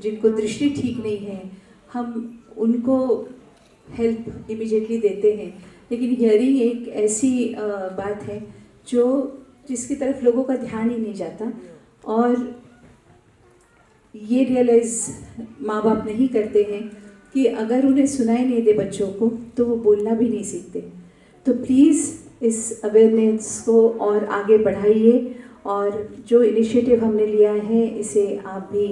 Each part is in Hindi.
जिनको दृष्टि ठीक नहीं है, हम उनको हेल्प इमीडिएटली देते हैं। लेकिन हियरिंग एक ऐसी बात है जिसकी तरफ लोगों का ध्यान ही नहीं जाता, और ये रियलाइज़ माँ बाप नहीं करते हैं कि अगर उन्हें सुनाई नहीं दे बच्चों को तो वो बोलना भी नहीं सीखते। तो प्लीज़ इस अवेयरनेस को और आगे बढ़ाइए, और जो इनिशिएटिव हमने लिया है इसे आप भी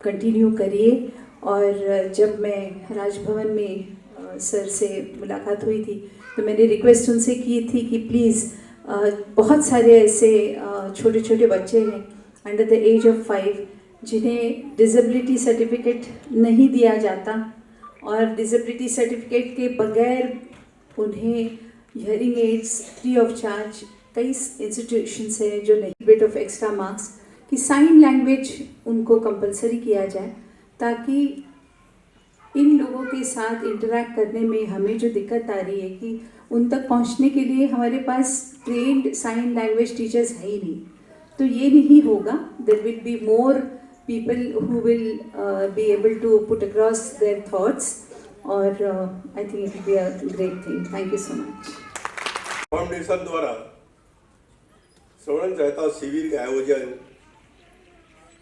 कंटिन्यू करिए। और जब मैं राजभवन में सर से मुलाकात हुई थी तो मैंने रिक्वेस्ट उनसे की थी कि प्लीज़ बहुत सारे ऐसे छोटे छोटे बच्चे हैं अंडर द एज ऑफ 5 जिन्हें डिसेबिलिटी सर्टिफिकेट नहीं दिया जाता, और डिसेबिलिटी सर्टिफिकेट के बगैर उन्हें hearing aids free of charge कई इंस्टीट्यूशंस हैं जो नहीं, बिट ऑफ एक्स्ट्रा मार्क्स कि साइन लैंग्वेज उनको कंपलसरी किया जाए, ताकि इन लोगों के साथ इंटरैक्ट करने में हमें जो दिक्कत आ रही है कि उन तक पहुंचने के लिए हमारे पास ट्रेंड साइन लैंग्वेज टीचर्स है ही नहीं। तो ये नहीं होगा। There will be more people who will be able to put across their thoughts, और I think it will be a great thing. Thank you so much. Foundation द्वारा श्रवण सहायता शिविर के आयोजन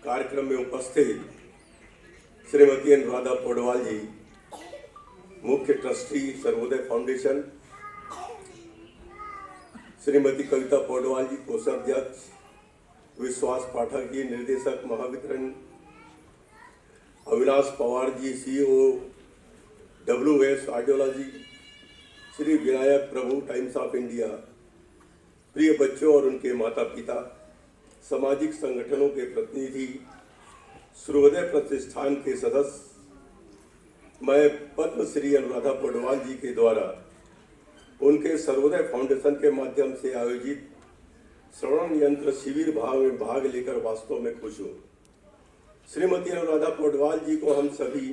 कार्यक्रम में उपस्थित श्रीमती अनुराधा पौडवाल जी, मुख्य ट्रस्टी सर्वोदय फाउंडेशन, श्रीमती कविता पौडवाल जी, कोषाध्यक्ष, विश्वास पाठक जी, निर्देशक Mahavitaran, Avinash Pawar ji, CEO WS audiology, Shri Vinayak Prabhu, Times of India, प्रिय बच्चों और उनके माता पिता, सामाजिक संगठनों के प्रतिनिधि, सूर्योदय प्रतिष्ठान के सदस्य, मैं पद्मश्री अनुराधा पौडवाल जी के द्वारा उनके सर्वोदय फाउंडेशन के माध्यम से आयोजित श्रवण यंत्र शिविर में भाग लेकर वास्तव में खुश हूँ। श्रीमती अनुराधा पौडवाल जी को हम सभी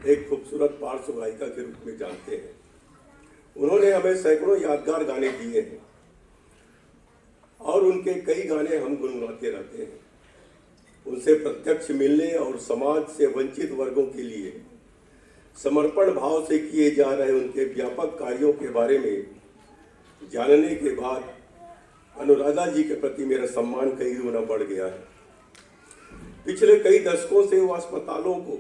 एक खूबसूरत पार्श्व गायिका के रूप में जानते हैं। उन्होंने हमें सैकड़ों यादगार गाने दिए हैं और उनके कई गाने हम गुनगुनाते रहते हैं। उनसे प्रत्यक्ष मिलने और समाज से वंचित वर्गों के लिए समर्पण भाव से किए जा रहे उनके व्यापक कार्यों के बारे में जानने के बाद अनुराधा जी के प्रति मेरा सम्मान कई गुना बढ़ गया है। पिछले कई दशकों से वो अस्पतालों को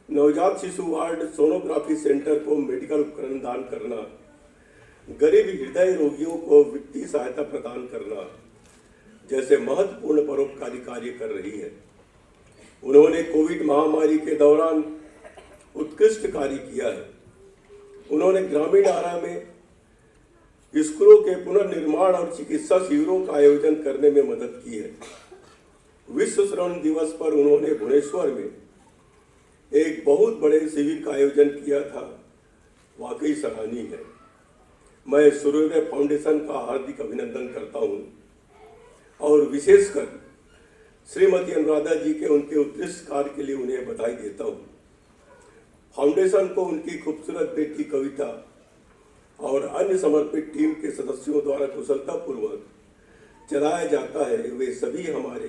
नवजात शिशु वार्ड, सोनोग्राफी सेंटर को मेडिकल उपकरण दान करना, गरीब हृदय रोगियों को वित्तीय सहायता प्रदान करना जैसे महत्वपूर्ण परोपकारी कार्य कर रही है। उन्होंने कोविड महामारी के दौरान उत्कृष्ट कार्य किया है। उन्होंने ग्रामीण आरा में स्कूलों के पुनर्निर्माण और चिकित्सा शिविरों का आयोजन करने में मदद की है। विश्व श्रवण दिवस पर उन्होंने भुवनेश्वर में एक बहुत बड़े शिविर का आयोजन किया था, वाकई सराहनीय है। मैं सूर्योदय फाउंडेशन का हार्दिक अभिनंदन करता हूं और विशेषकर श्रीमती अनुराधा जी के उनके उत्कृष्ट कार्य के लिए उन्हें बधाई देता हूं। फाउंडेशन को उनकी खूबसूरत बेटी कविता और अन्य समर्पित टीम के सदस्यों द्वारा कुशलतापूर्वक चलाया जाता है, वे सभी हमारे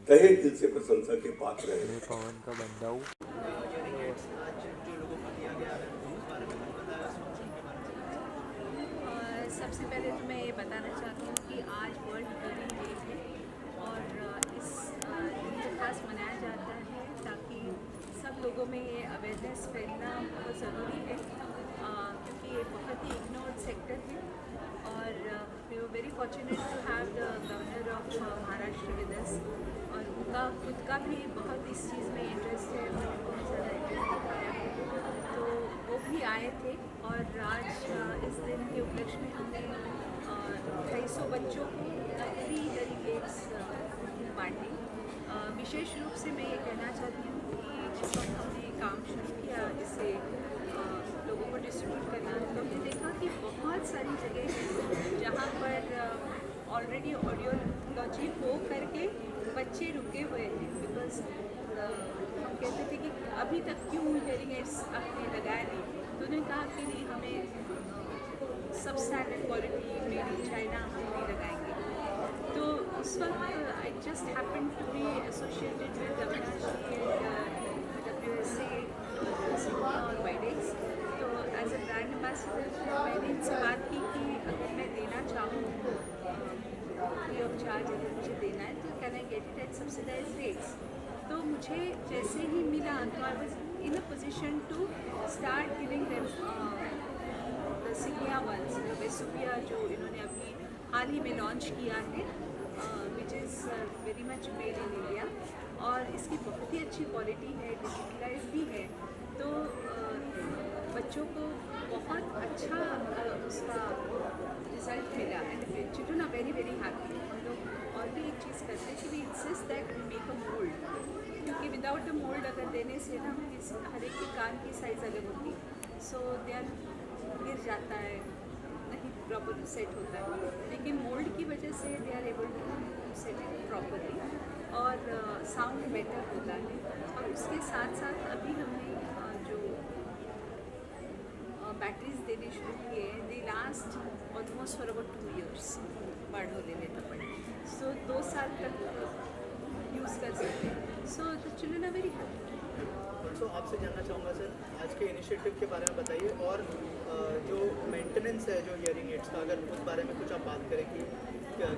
तहे दिल से प्रशंसा के पात्र हैं। पवन का बंदा हूँ। सबसे पहले तो मैं ये बताना चाहती हूँ कि आज वर्ल्ड हियरिंग डे है और इस दिन को खास मनाया जाता है ताकि सब लोगों में ये अवेयरनेस फैलना बहुत ज़रूरी है, क्योंकि ये बहुत ही इग्नोर्ड सेक्टर है। और we are very fortunate to have the governor of Maharashtra with us, और उनका खुद का भी बहुत इस चीज़ में इंटरेस्ट है, उन्होंने बहुत ज़्यादा इंटरेस्ट दिखाया है, तो वो भी आए थे। और आज इस दिन के उपलक्ष्य में हमने 250 बच्चों को फ्री डेलीगेट्स बांटे। विशेष रूप से मैं ये कहना चाहती हूँ कि जिस वक्त हमने काम शुरू किया इसे लोगों को डिस्ट्रीब्यूट करना, तो हमने देखा कि बहुत सारी जगह हैं जहाँ पर ऑलरेडी ऑडियोलॉजी हो करके बच्चे रुके हुए हैं, बिकॉज हम कहते थे कि अभी तक क्यों हियरिंग एड्स आपने लगाया नहीं, तो उन्होंने कहा कि नहीं, हमें सब standard quality made in China हम नहीं लगाएंगे। तो उस वक्त I just happen to be associated with Avinashi WSA और वाइडेक्स, तो एज अ ब्रांड एम्बेसडर मैंने इनसे बात की कि अगर मैं देना चाहूँ फ्री ऑफ चार्ज, अगर मुझे देना है तो can I get it at subsidise rates. तो मुझे जैसे ही मिला तो I was in a position to start giving them the Signia ones, वेसुपिया जो इन्होंने अभी हाल ही में लॉन्च किया है, which is very much made in India, और इसकी बहुत ही अच्छी क्वालिटी है, डिजिटलाइज भी है। तो बच्चों को बहुत अच्छा उसका रिजल्ट मिला and children are very very happy. हम लोग और भी एक चीज़ करते हैं कि we insist that we make a mould, क्योंकि विदाउट द मोल्ड अगर देने से ना हर एक की कान की साइज़ अलग होती, सो दे आर गिर जाता है, नहीं प्रॉपर सेट होता है, लेकिन मोल्ड की वजह से they are able to set it properly और साउंड बेटर होता है। और उसके साथ साथ अभी हमने जो बैटरीज देने शुरू किए हैं, they last almost for about 2 years, बाढ़ ले लेना पड़े, सो 2 साल तक यूज़ कर सकते हैं। So the children are very happy. तो आपसे जानना चाहूँगा सर, आज के इनिशिएटिव के बारे में बताइए, और जो मेंटेनेंस है जो हियरिंग एड्स का, अगर उस बारे में कुछ आप बात करें कि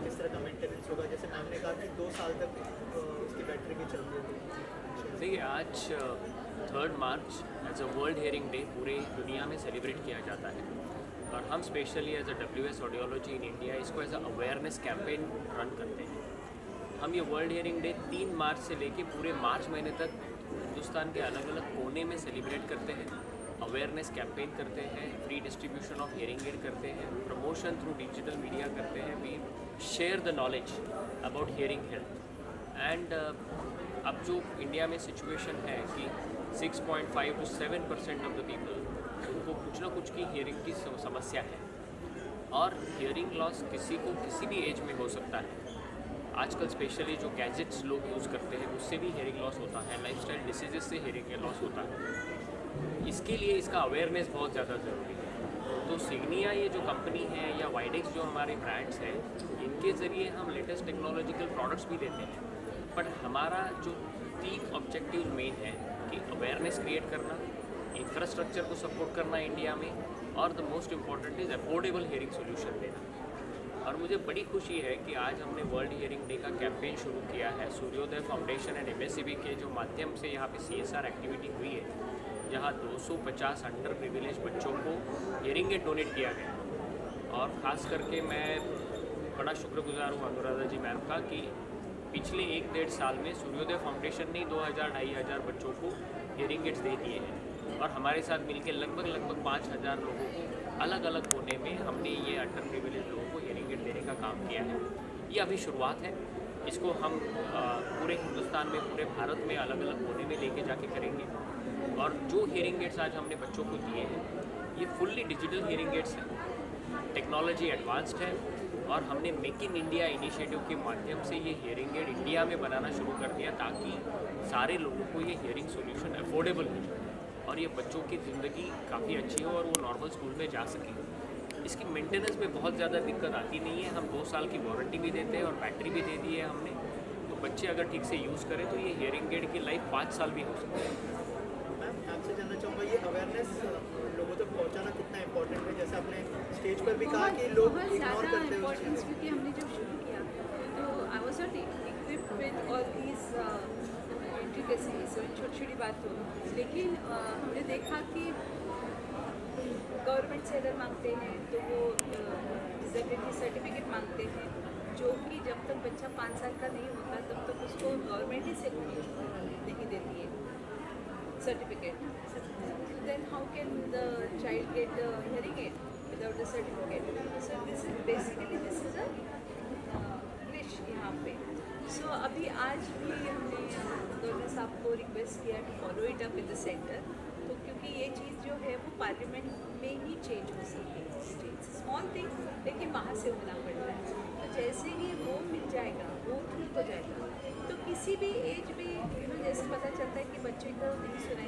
किस तरह का मेंटेनेंस होगा। जैसे मैम ने कहा कि 2 साल तक उसकी बैटरी भी चलती है। देखिए, आज 3 March as a World Hearing Day पूरे दुनिया में सेलिब्रेट किया जाता है, और हम specially as a WS audiology in India इसको as a awareness campaign run करते हैं। हम ये वर्ल्ड हियरिंग डे 3 मार्च से लेके पूरे मार्च महीने तक हिंदुस्तान के अलग अलग कोने में सेलिब्रेट करते हैं, अवेयरनेस कैंपेन करते हैं, free distribution of hearing aid करते हैं, प्रमोशन थ्रू डिजिटल मीडिया करते हैं, we share the knowledge about hearing health. And अब जो इंडिया में सिचुएशन है कि 6.5 to 7% ऑफ द पीपल उनको कुछ ना कुछ की हियरिंग की समस्या है, और हियरिंग लॉस किसी को किसी भी एज में हो सकता है। आजकल स्पेशली जो गैजेट्स लोग यूज़ करते हैं उससे भी हियरिंग लॉस होता है, लाइफस्टाइल डिसीजेस से हियरिंग लॉस होता है। इसके लिए इसका अवेयरनेस बहुत ज़्यादा ज़रूरी है। तो सिग्निया ये जो कंपनी है या वाइडेक्स जो हमारे ब्रांड्स हैं, इनके ज़रिए हम लेटेस्ट टेक्नोलॉजिकल प्रोडक्ट्स भी देते हैं, बट हमारा जो 3 ऑब्जेक्टिव मेन है कि अवेयरनेस क्रिएट करना, इंफ्रास्ट्रक्चर को सपोर्ट करना इंडिया में, और the most important is affordable hearing solution देना। और मुझे बड़ी खुशी है कि आज हमने वर्ल्ड हियरिंग डे का कैंपेन शुरू किया है सूर्योदय फाउंडेशन एंड MSCB के जो माध्यम से यहाँ पे CSR एक्टिविटी हुई है, जहाँ 250 अंडर प्रिविलेज बच्चों को हियरिंग एड डोनेट किया गया। और ख़ास करके मैं बड़ा शुक्रगुजार हूँ अनुराधा जी मैम का कि पिछले 1-1.5 साल में सूर्योदय फाउंडेशन ने 2000-2500 बच्चों को हियरिंग एड्स दे दिए हैं, और हमारे साथ मिलकर लगभग 5000 लोगों को अलग अलग कोने में हमने ये अंडर प्रिविलेज लोगों को हियरिंग एड देने का काम किया है। ये अभी शुरुआत है, इसको हम पूरे हिंदुस्तान में, पूरे भारत में अलग अलग कोने में लेके जाके करेंगे। और जो हियरिंग एड्स आज हमने बच्चों को दिए हैं, ये फुल्ली डिजिटल हियरिंग एड्स हैं, टेक्नोलॉजी एडवांस्ड है, और हमने मेक इन इंडिया इनिशिएटिव के माध्यम से ये हियरिंग एड इंडिया में बनाना शुरू कर दिया, ताकि सारे लोगों को ये हियरिंग सॉल्यूशन अफोर्डेबल हो और ये बच्चों की ज़िंदगी काफ़ी अच्छी हो और वो नॉर्मल स्कूल में जा सकें। इसकी मेंटेनेंस में बहुत ज़्यादा दिक्कत आती नहीं है। हम 2 साल की वारंटी भी देते हैं और बैटरी भी दे दी है हमने। तो बच्चे अगर ठीक से यूज़ करें तो ये हियरिंग एड की लाइफ 5 साल भी हो सकती है। मैम आपसे जानना चाहूँगा ये अवेयरनेस लोगों तक पहुँचाना कितना इम्पोर्टेंट है? जैसे आपने स्टेज पर भी कहा कि लोग बहुत इग्नोर ज़्यादा करते हैं उस इम्पोर्टेंस, चीज़ को। क्योंकि हमने जब शुरू किया तो I was not equipped with all these intricacies, छोटी छोटी बात हो, लेकिन हमने देखा कि गवर्नमेंट से अगर मांगते हैं तो वो डिसेबिलिटी सर्टिफिकेट मांगते हैं, जो कि जब तक बच्चा 5 साल का नहीं होता तब तक उसको गवर्नमेंट ही से नहीं देती है certificate. Then how can the child get the hearing aid without the certificate? So this is basically this is a glitch यहाँ पे। सो अभी आज भी हमने गवर्नर साहब को रिक्वेस्ट किया to follow it up in the centre, तो क्योंकि ये चीज़ जो है वो पार्लियामेंट में ही चेंज हो सकती है। स्मॉल थिंग, लेकिन वहाँ से होना पड़ता है। तो जैसे ही वो मिल जाएगा, वो ठीक हो जाएगा, तो किसी भी एज में जैसे पता चलता है कि बच्चे को नहीं सुनाई